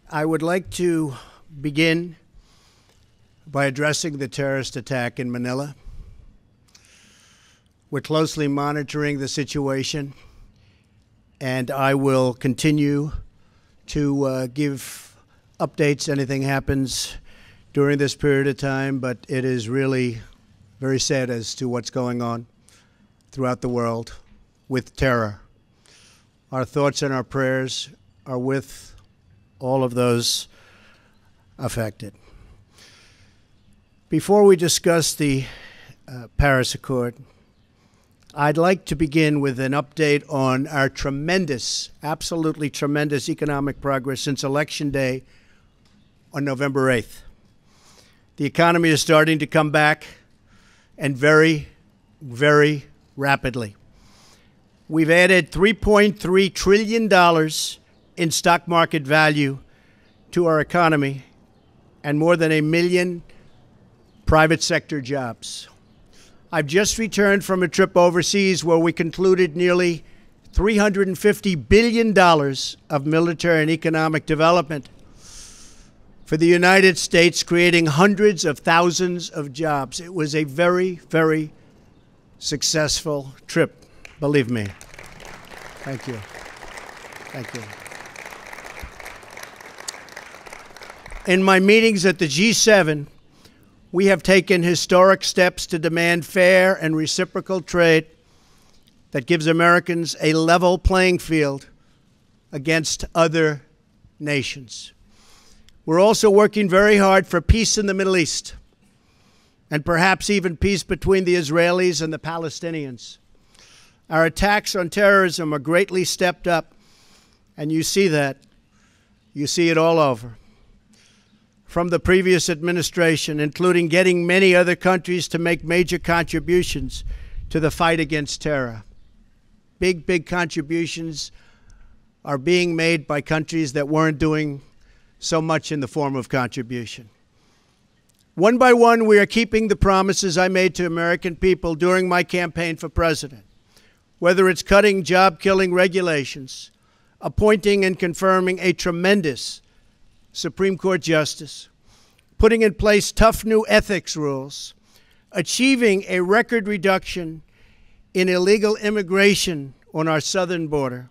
I would like to begin by addressing the terrorist attack in Manila. We're closely monitoring the situation, and I will continue to give updates. Anything happens during this period of time, but it is really very sad as to what's going on throughout the world with terror. Our thoughts and our prayers are with all of those affected. Before we discuss the Paris Accord, I'd like to begin with an update on our tremendous, absolutely tremendous economic progress since Election Day on November 8th. The economy is starting to come back, and very, very rapidly. We've added $3.3 trillion in stock market value to our economy and more than 1 million private sector jobs. I've just returned from a trip overseas where we concluded nearly $350 billion of military and economic development for the United States, creating hundreds of thousands of jobs. It was a very, very successful trip, believe me. Thank you. Thank you. In my meetings at the G7, we have taken historic steps to demand fair and reciprocal trade that gives Americans a level playing field against other nations. We're also working very hard for peace in the Middle East, and perhaps even peace between the Israelis and the Palestinians. Our attacks on terrorism are greatly stepped up, and you see that. You see it all over. From the previous administration, including getting many other countries to make major contributions to the fight against terror. Big contributions are being made by countries that weren't doing so much in the form of contribution. One by one, we are keeping the promises I made to American people during my campaign for president, whether it's cutting job-killing regulations, appointing and confirming a tremendous Supreme Court justice, putting in place tough new ethics rules, achieving a record reduction in illegal immigration on our southern border,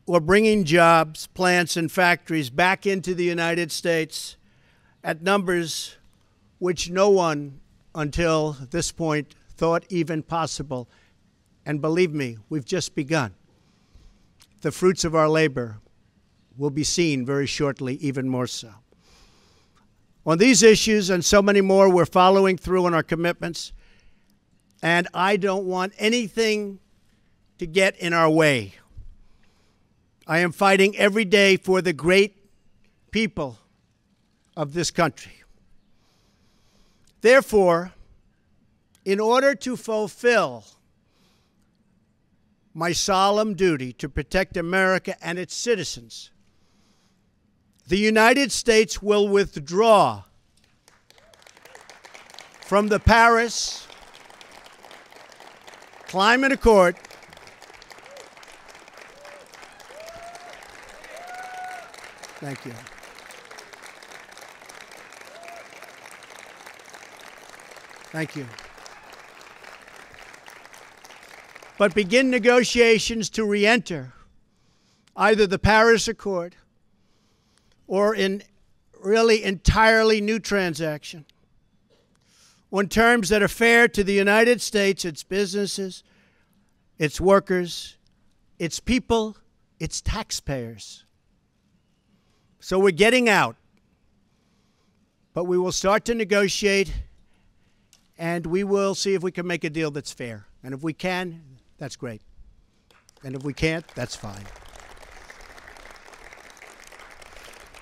or bringing jobs, plants, and factories back into the United States at numbers which no one until this point thought even possible. And believe me, we've just begun. The fruits of our labor will be seen very shortly, even more so. On these issues and so many more, we're following through on our commitments, and I don't want anything to get in our way. I am fighting every day for the great people of this country. Therefore, in order to fulfill my solemn duty to protect America and its citizens, the United States will withdraw from the Paris Climate Accord Thank you. Thank you. But begin negotiations to re-enter either the Paris Accord or in really entirely new transaction on terms that are fair to the United States, its businesses, its workers, its people, its taxpayers. So we're getting out, but we will start to negotiate, and we will see if we can make a deal that's fair. And if we can, that's great. And if we can't, that's fine.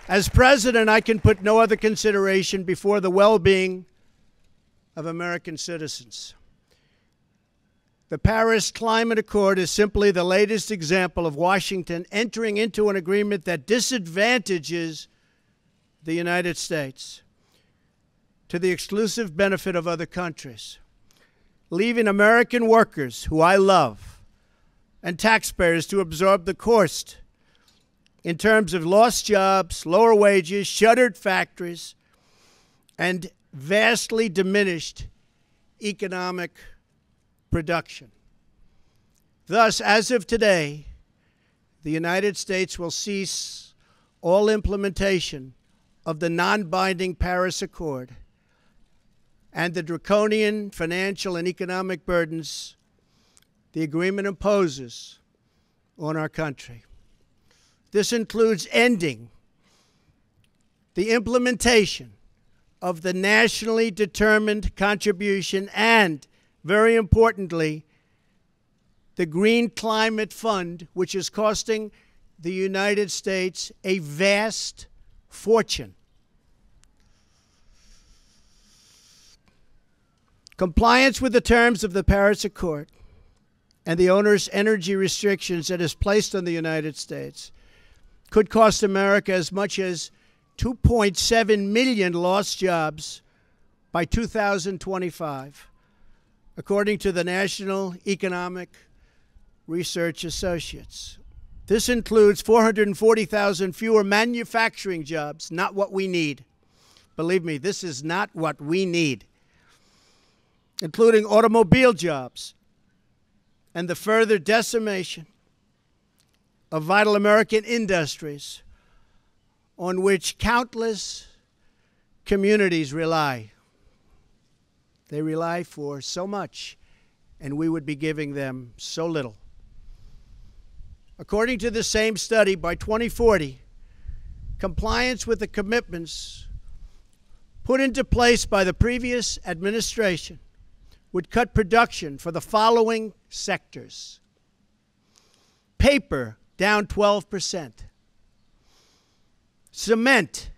As president, I can put no other consideration before the well-being of American citizens. The Paris Climate Accord is simply the latest example of Washington entering into an agreement that disadvantages the United States to the exclusive benefit of other countries, leaving American workers, who I love, and taxpayers to absorb the cost in terms of lost jobs, lower wages, shuttered factories, and vastly diminished economic production. Thus, as of today, the United States will cease all implementation of the non-binding Paris Accord and the draconian financial and economic burdens the agreement imposes on our country. This includes ending the implementation of the nationally determined contribution and, very importantly, the Green Climate Fund, which is costing the United States a vast fortune. Compliance with the terms of the Paris Accord and the onerous energy restrictions that is placed on the United States could cost America as much as 2.7 million lost jobs by 2025, according to the National Economic Research Associates. This includes 440,000 fewer manufacturing jobs, not what we need. Believe me, this is not what we need, including automobile jobs and the further decimation of vital American industries on which countless communities rely. They rely for so much, and we would be giving them so little. According to the same study, by 2040, compliance with the commitments put into place by the previous administration would cut production for the following sectors: paper, down 12%. Cement,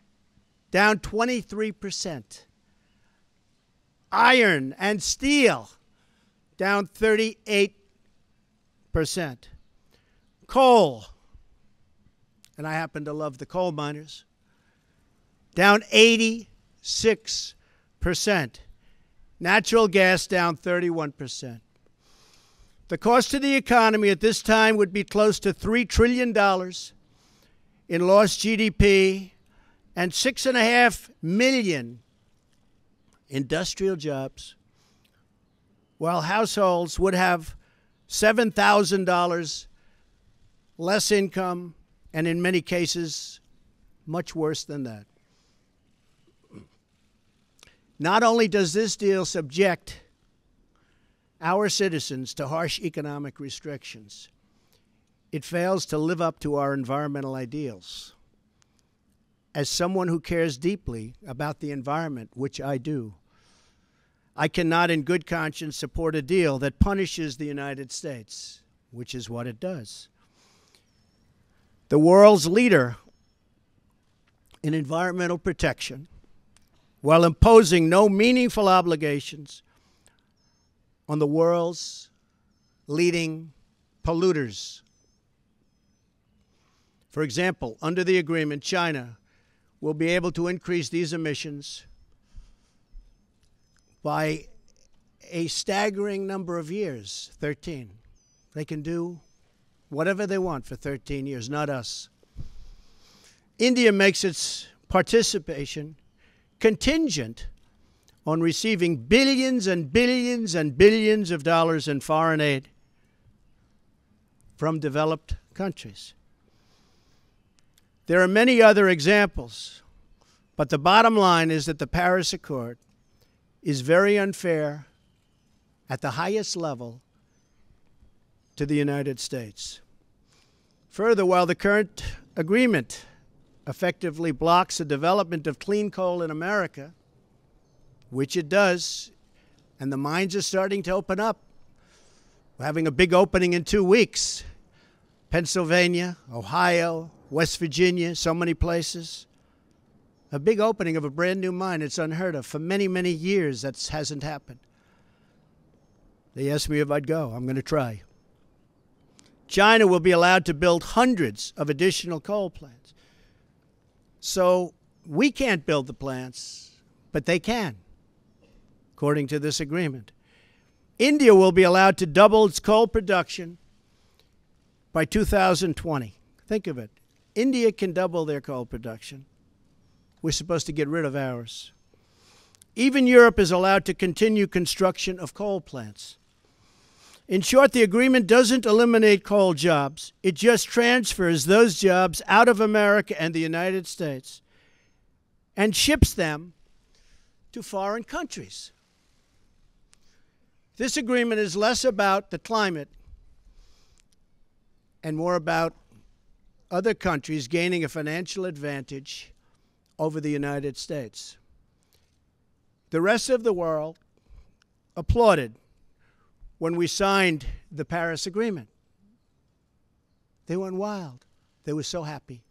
down 23%. Iron and steel, down 38%. Coal, and I happen to love the coal miners, down 86%. Natural gas, down 31%. The cost to the economy at this time would be close to $3 trillion in lost GDP and 6.5 million industrial jobs, while households would have $7,000 less income, and in many cases, much worse than that. Not only does this deal subject our citizens to harsh economic restrictions, it fails to live up to our environmental ideals. As someone who cares deeply about the environment, which I do, I cannot in good conscience support a deal that punishes the United States, which is what it does. The world's leader in environmental protection, while imposing no meaningful obligations on the world's leading polluters. For example, under the agreement, China will be able to increase these emissions by a staggering number of years, 13. They can do whatever they want for 13 years, not us. India makes its participation contingent on receiving billions and billions and billions of dollars in foreign aid from developed countries. There are many other examples, but the bottom line is that the Paris Accord is very unfair at the highest level to the United States. Further, while the current agreement effectively blocks the development of clean coal in America, which it does, and the mines are starting to open up. We're having a big opening in 2 weeks. Pennsylvania, Ohio, West Virginia, so many places. A big opening of a brand new mine. It's unheard of. For many, many years, that hasn't happened. They asked me if I'd go. I'm going to try. China will be allowed to build hundreds of additional coal plants. So we can't build the plants, but they can, according to this agreement. India will be allowed to double its coal production by 2020. Think of it. India can double their coal production. We're supposed to get rid of ours. Even Europe is allowed to continue construction of coal plants. In short, the agreement doesn't eliminate coal jobs. It just transfers those jobs out of America and the United States and ships them to foreign countries. This agreement is less about the climate and more about other countries gaining a financial advantage over the United States. The rest of the world applauded when we signed the Paris Agreement. They went wild. They were so happy.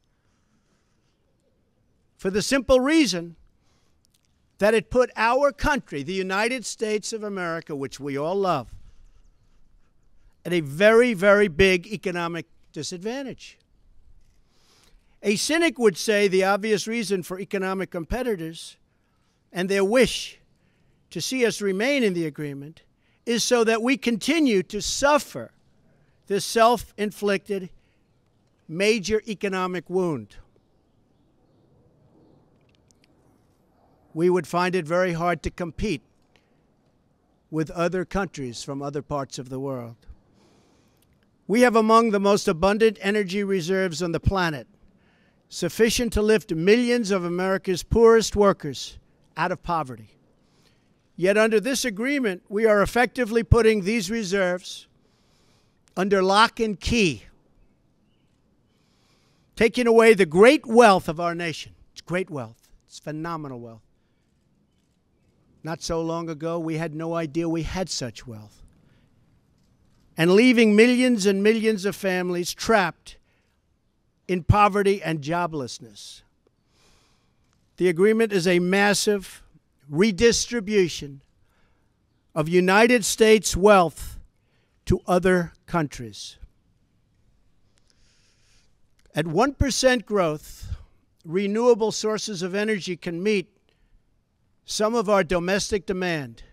For the simple reason that it put our country, the United States of America, which we all love, at a very, very big economic disadvantage. A cynic would say the obvious reason for economic competitors and their wish to see us remain in the agreement is so that we continue to suffer this self-inflicted major economic wound. We would find it very hard to compete with other countries from other parts of the world. We have among the most abundant energy reserves on the planet, sufficient to lift millions of America's poorest workers out of poverty. Yet under this agreement, we are effectively putting these reserves under lock and key, taking away the great wealth of our nation. It's great wealth. It's phenomenal wealth. Not so long ago, we had no idea we had such wealth. And leaving millions and millions of families trapped in poverty and joblessness. The agreement is a massive redistribution of United States wealth to other countries. At 1% growth, renewable sources of energy can meet some of our domestic demand.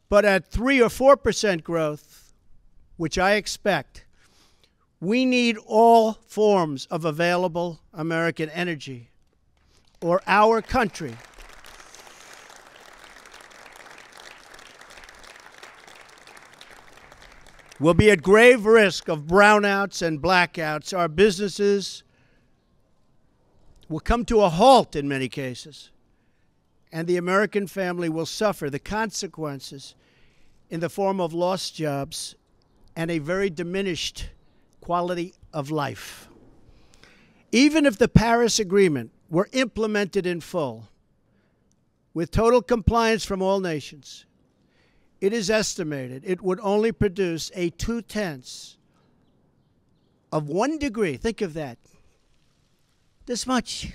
But at 3 or 4% growth, which I expect, we need all forms of available American energy, or our country will be at grave risk of brownouts and blackouts. Our businesses will come to a halt in many cases, and the American family will suffer the consequences in the form of lost jobs and a very diminished quality of life. Even if the Paris Agreement were implemented in full, with total compliance from all nations, it is estimated it would only produce a 0.2 of 1 degree. Think of that. This much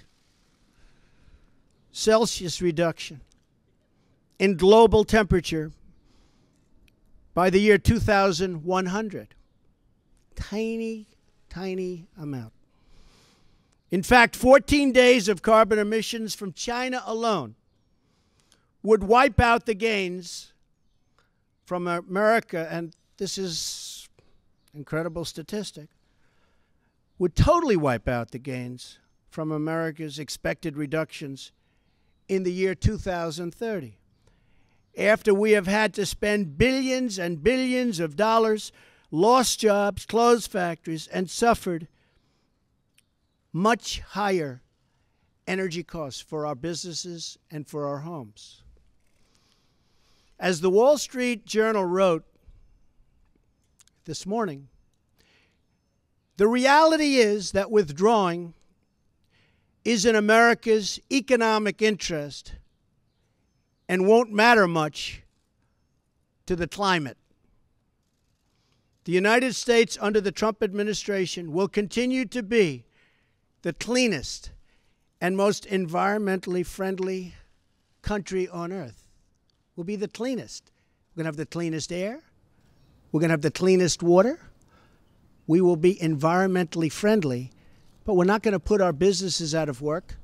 Celsius reduction in global temperature by the year 2100. Tiny, tiny amount. In fact, 14 days of carbon emissions from China alone would wipe out the gains from America, and this is an incredible statistic, would totally wipe out the gains from America's expected reductions in the year 2030, after we have had to spend billions and billions of dollars, lost jobs, closed factories, and suffered much higher energy costs for our businesses and for our homes. As the Wall Street Journal wrote this morning, the reality is that withdrawing is in America's economic interest and won't matter much to the climate. The United States under the Trump administration will continue to be the cleanest and most environmentally friendly country on earth. We'll be the cleanest. We're going to have the cleanest air. We're going to have the cleanest water. We will be environmentally friendly, but we're not going to put our businesses out of work.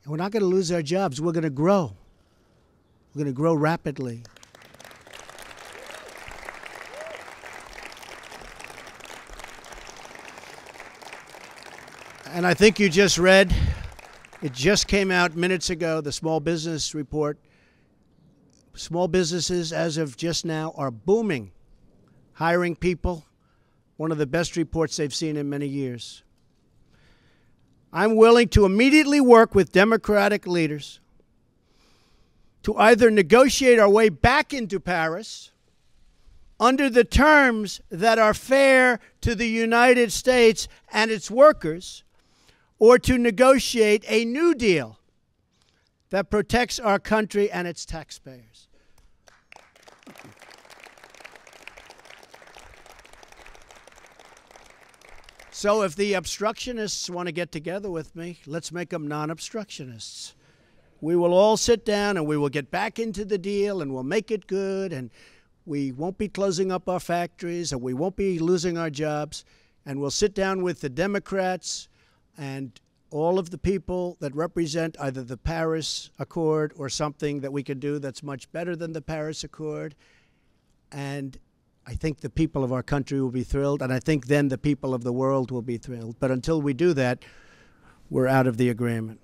And we're not going to lose our jobs. We're going to grow. We're going to grow rapidly. And I think you just read, it just came out minutes ago, the small business report. Small businesses, as of just now, are booming, hiring people. One of the best reports they've seen in many years. I'm willing to immediately work with Democratic leaders to either negotiate our way back into Paris under the terms that are fair to the United States and its workers, or to negotiate a new deal that protects our country and its taxpayers. So if the obstructionists want to get together with me, let's make them non-obstructionists. We will all sit down and we will get back into the deal and we'll make it good, and we won't be closing up our factories and we won't be losing our jobs, and we'll sit down with the Democrats and all of the people that represent either the Paris Accord or something that we can do that's much better than the Paris Accord. And I think the people of our country will be thrilled, and I think then the people of the world will be thrilled. But until we do that, we're out of the agreement.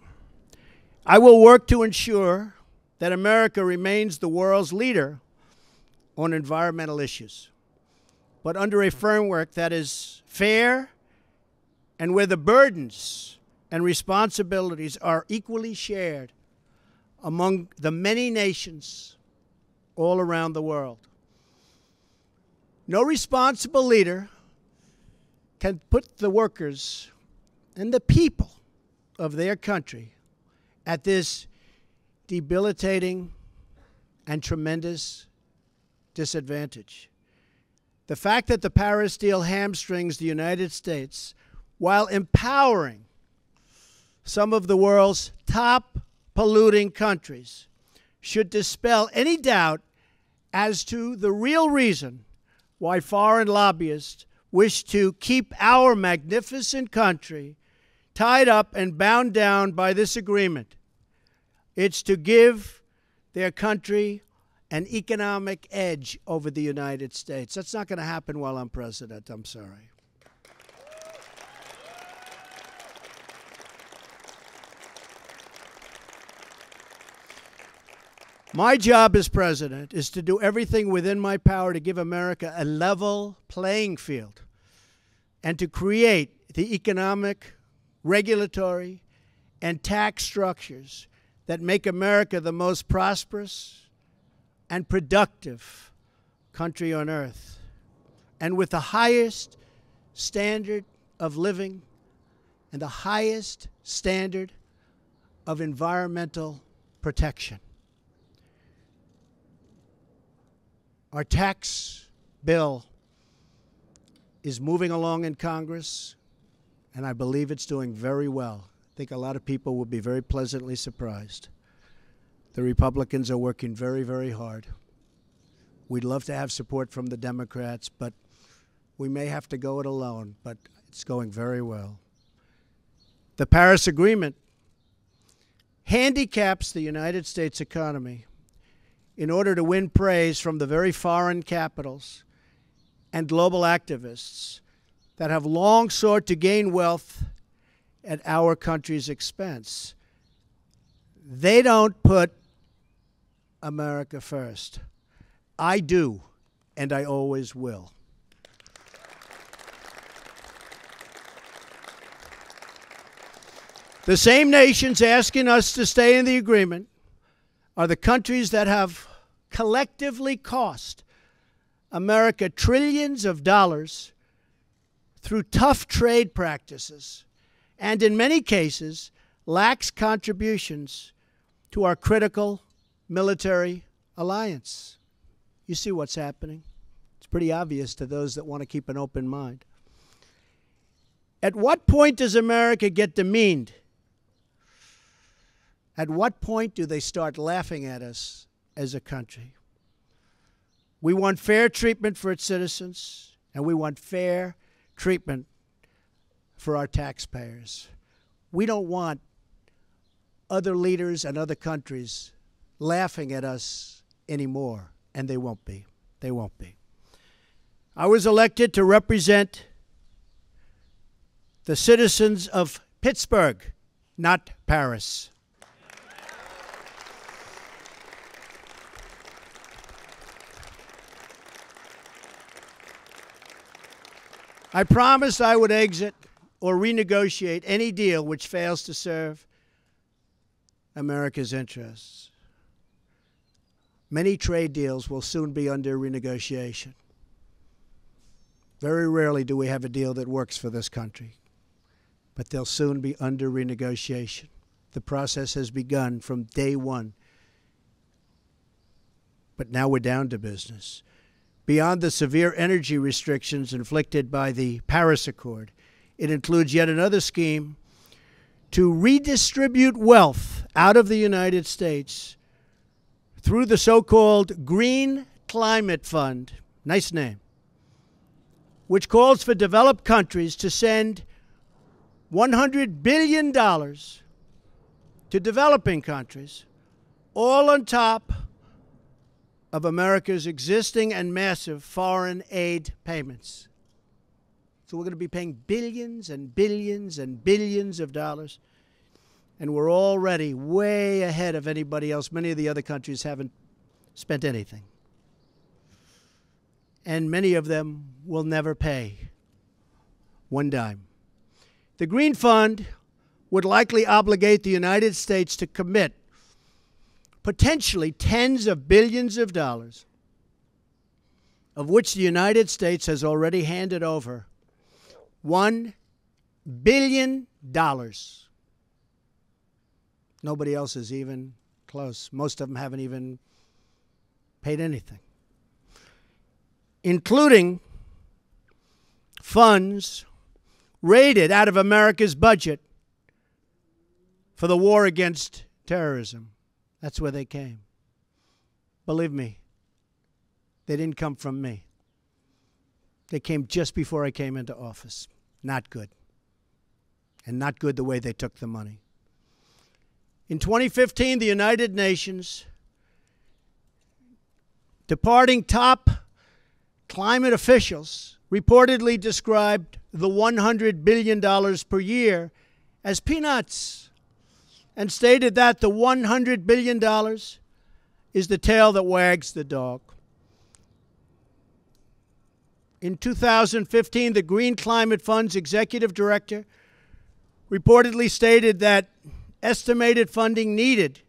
I will work to ensure that America remains the world's leader on environmental issues, but under a framework that is fair and where the burdens and responsibilities are equally shared among the many nations all around the world. No responsible leader can put the workers and the people of their country at this debilitating and tremendous disadvantage. The fact that the Paris deal hamstrings the United States while empowering some of the world's top polluting countries should dispel any doubt as to the real reason why foreign lobbyists wish to keep our magnificent country tied up and bound down by this agreement. It's to give their country an economic edge over the United States. That's not going to happen while I'm president. I'm sorry. My job as president is to do everything within my power to give America a level playing field and to create the economic, regulatory, and tax structures that make America the most prosperous and productive country on earth, and with the highest standard of living and the highest standard of environmental protection. Our tax bill is moving along in Congress, and I believe it's doing very well. I think a lot of people will be very pleasantly surprised. The Republicans are working very, very hard. We'd love to have support from the Democrats, but we may have to go it alone, but it's going very well. The Paris Agreement handicaps the United States economy in order to win praise from the very foreign capitals and global activists that have long sought to gain wealth at our country's expense. They don't put America first. I do, and I always will. The same nations asking us to stay in the agreement are the countries that have collectively cost America trillions of dollars through tough trade practices and, in many cases, lax contributions to our critical military alliance. You see what's happening. It's pretty obvious to those that want to keep an open mind. At what point does America get demeaned? At what point do they start laughing at us as a country? We want fair treatment for its citizens, and we want fair treatment for our taxpayers. We don't want other leaders and other countries laughing at us anymore, and they won't be. They won't be. I was elected to represent the citizens of Pittsburgh, not Paris. I promised I would exit or renegotiate any deal which fails to serve America's interests. Many trade deals will soon be under renegotiation. Very rarely do we have a deal that works for this country, but they'll soon be under renegotiation. The process has begun from day one, but now we're down to business. Beyond the severe energy restrictions inflicted by the Paris Accord, it includes yet another scheme to redistribute wealth out of the United States through the so-called Green Climate Fund, nice name, which calls for developed countries to send $100 billion to developing countries, all on top of America's existing and massive foreign aid payments. So we're going to be paying billions and billions and billions of dollars, and we're already way ahead of anybody else. Many of the other countries haven't spent anything, and many of them will never pay one dime. The Green Fund would likely obligate the United States to commit potentially tens of billions of dollars, of which the United States has already handed over $1 billion. Nobody else is even close. Most of them haven't even paid anything, including funds raided out of America's budget for the war against terrorism. That's where they came. Believe me, they didn't come from me. They came just before I came into office. Not good. And not good the way they took the money. In 2015, the United Nations, departing top climate officials, reportedly described the $100 billion per year as peanuts, and stated that the $100 billion is the tail that wags the dog. In 2015, the Green Climate Fund's executive director reportedly stated that estimated funding needed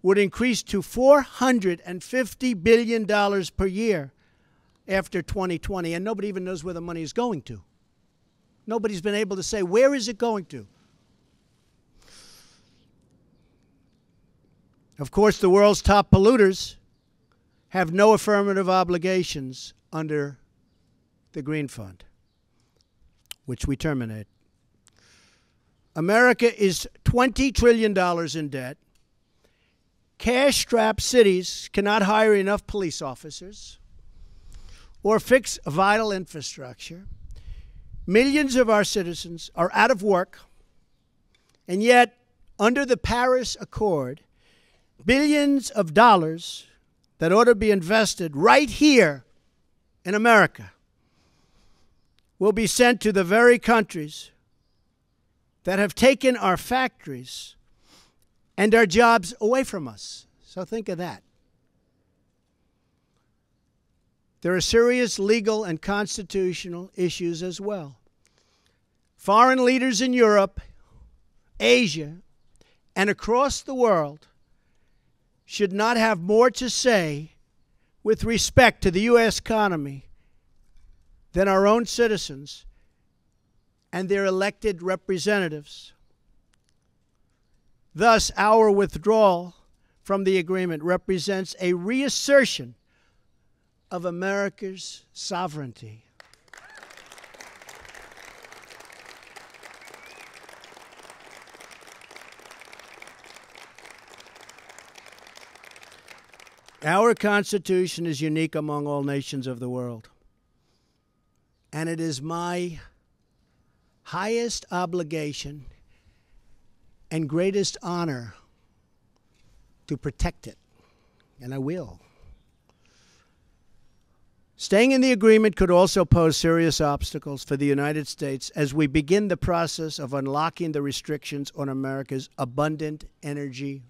would increase to $450 billion per year after 2020, and nobody even knows where the money is going to. Nobody's been able to say, where is it going to? Of course, the world's top polluters have no affirmative obligations under the Green Fund, which we terminate. America is $20 trillion in debt. Cash-strapped cities cannot hire enough police officers or fix vital infrastructure. Millions of our citizens are out of work, and yet, under the Paris Accord, billions of dollars that ought to be invested right here in America will be sent to the very countries that have taken our factories and our jobs away from us. So think of that. There are serious legal and constitutional issues as well. Foreign leaders in Europe, Asia, and across the world should not have more to say with respect to the U.S. economy than our own citizens and their elected representatives. Thus, our withdrawal from the agreement represents a reassertion of America's sovereignty. Our Constitution is unique among all nations of the world, and it is my highest obligation and greatest honor to protect it, and I will. Staying in the agreement could also pose serious obstacles for the United States as we begin the process of unlocking the restrictions on America's abundant energy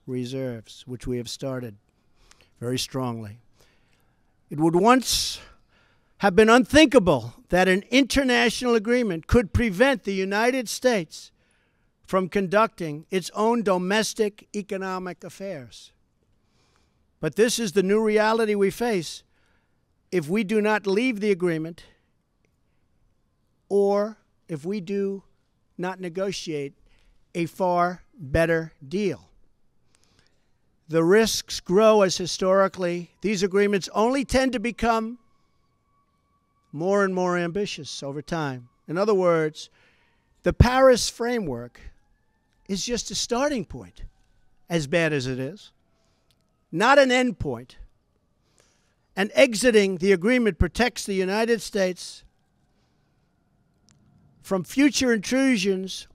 reserves, which we have started very strongly. It would once have been unthinkable that an international agreement could prevent the United States from conducting its own domestic economic affairs. But this is the new reality we face if we do not leave the agreement or if we do not negotiate a far better deal. The risks grow as historically these agreements only tend to become more and more ambitious over time. In other words, the Paris framework is just a starting point, as bad as it is, not an end point. And exiting the agreement protects the United States from future intrusions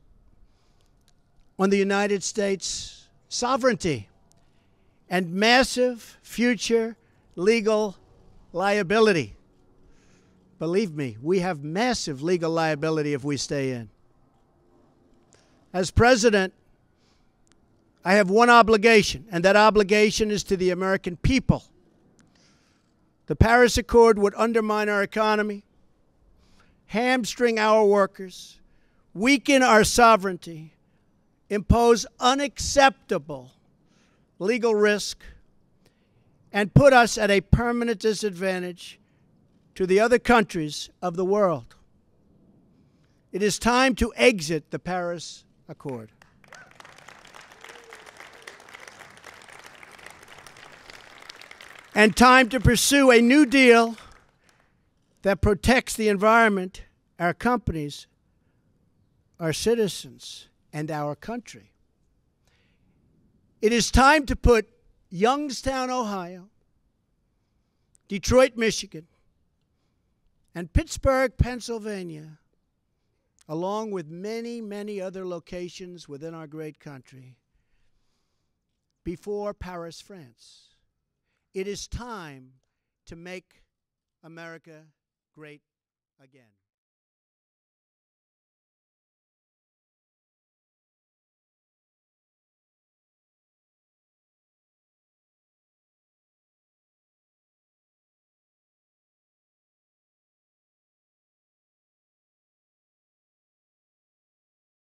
on the United States' sovereignty and massive future legal liability. Believe me, we have massive legal liability if we stay in. As president, I have one obligation, and that obligation is to the American people. The Paris Accord would undermine our economy, hamstring our workers, weaken our sovereignty, impose unacceptable legal risk, and put us at a permanent disadvantage to the other countries of the world. It is time to exit the Paris Accord. And time to pursue a new deal that protects the environment, our companies, our citizens, and our country. It is time to put Youngstown, Ohio, Detroit, Michigan, and Pittsburgh, Pennsylvania, along with many, many other locations within our great country, before Paris, France. It is time to make America great again.